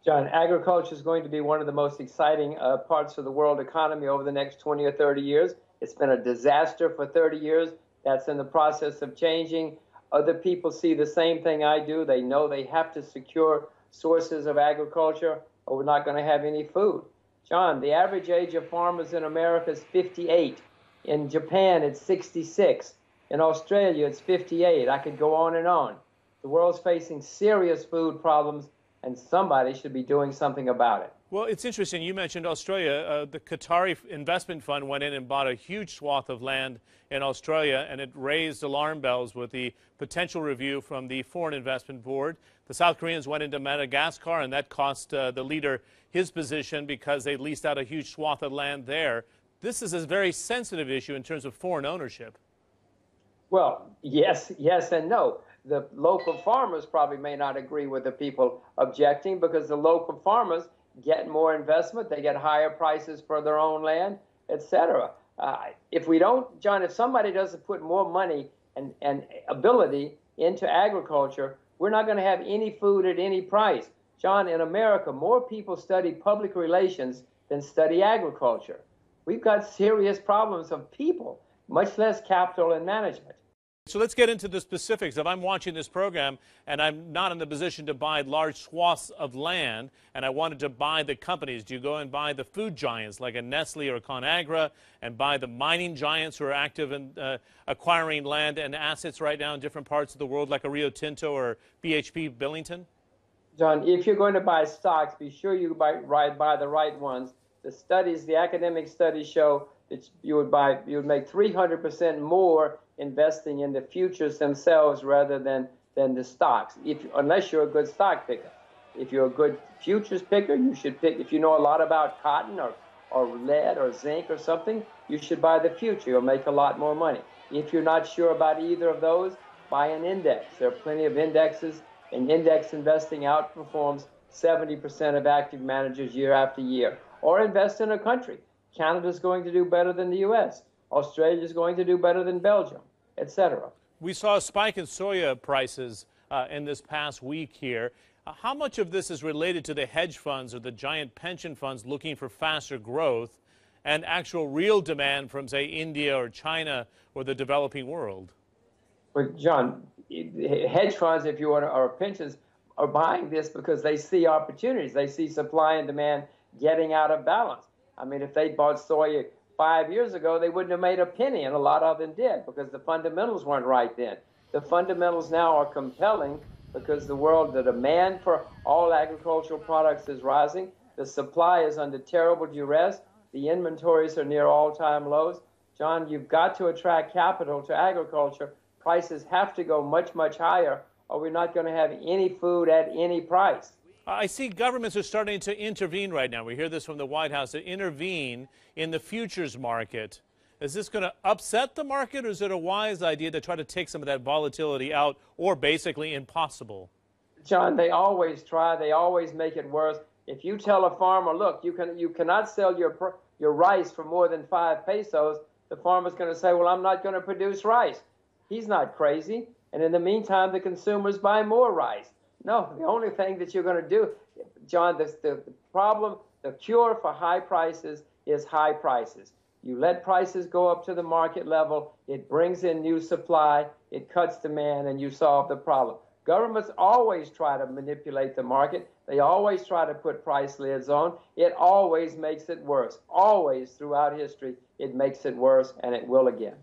John, agriculture is going to be one of the most exciting parts of the world economy over the next 20 or 30 years. It's been a disaster for 30 years. That's in the process of changing. Other people see the same thing I do. They know they have to secure sources of agriculture or we're not going to have any food. John, the average age of farmers in America is 58. In Japan, it's 66. In Australia, it's 58. I could go on and on. The world's facing serious food problems, and somebody should be doing something about it. Well, it's interesting. You mentioned Australia. The Qatari investment fund went in and bought a huge swath of land in Australia, and it raised alarm bells with the potential review from the Foreign Investment Board. The South Koreans went into Madagascar, and that cost the leader his position because they leased out a huge swath of land there. This is a very sensitive issue in terms of foreign ownership. Well, yes, and no. The local farmers probably may not agree with the people objecting because the local farmers get more investment, they get higher prices for their own land, etc. If we don't, John, if somebody doesn't put more money and ability into agriculture, we're not going to have any food at any price. John, in America, more people study public relations than study agriculture. We've got serious problems of people, much less capital and management. So let's get into the specifics. If I'm watching this program and I'm not in the position to buy large swaths of land and I wanted to buy the companies, do you go and buy the food giants like a Nestle or ConAgra and buy the mining giants who are active in acquiring land and assets right now in different parts of the world like a Rio Tinto or BHP Billington? John, if you're going to buy stocks, be sure you buy the right ones. The studies, the academic studies show that you would make 300% more investing in the futures themselves rather than the stocks, unless you're a good stock picker. If you're a good futures picker, you should pick, if you know a lot about cotton or lead or zinc or something, you should buy the future. You'll make a lot more money. If you're not sure about either of those, buy an index. There are plenty of indexes, and index investing outperforms 70% of active managers year after year. Or invest in a country. Canada's going to do better than the U.S. Australia's going to do better than Belgium, etc. We saw a spike in soya prices in this past week here. How much of this is related to the hedge funds or the giant pension funds looking for faster growth and actual real demand from, say, India or China or the developing world? Well, John, hedge funds, if you want, or pensions, are buying this because they see opportunities. They see supply and demand getting out of balance. I mean, if they bought soya 5 years ago, they wouldn't have made a penny, and a lot of them did because the fundamentals weren't right then. The fundamentals now are compelling because the demand for all agricultural products is rising. The supply is under terrible duress. The inventories are near all-time lows. John, you've got to attract capital to agriculture. Prices have to go much, much higher, or we're not going to have any food at any price. I see governments are starting to intervene right now. We hear this from the White House, to intervene in the futures market. Is this going to upset the market, or is it a wise idea to try to take some of that volatility out, or basically impossible? John, they always try. They always make it worse. If you tell a farmer, look, you cannot sell your rice for more than 5 pesos, the farmer's going to say, well, I'm not going to produce rice. He's not crazy. And in the meantime, the consumers buy more rice. No, the only thing that you're going to do, John, the problem, the cure for high prices is high prices. You let prices go up to the market level, it brings in new supply, it cuts demand, and you solve the problem. Governments always try to manipulate the market. They always try to put price lids on. It always makes it worse. Always throughout history, it makes it worse, and it will again.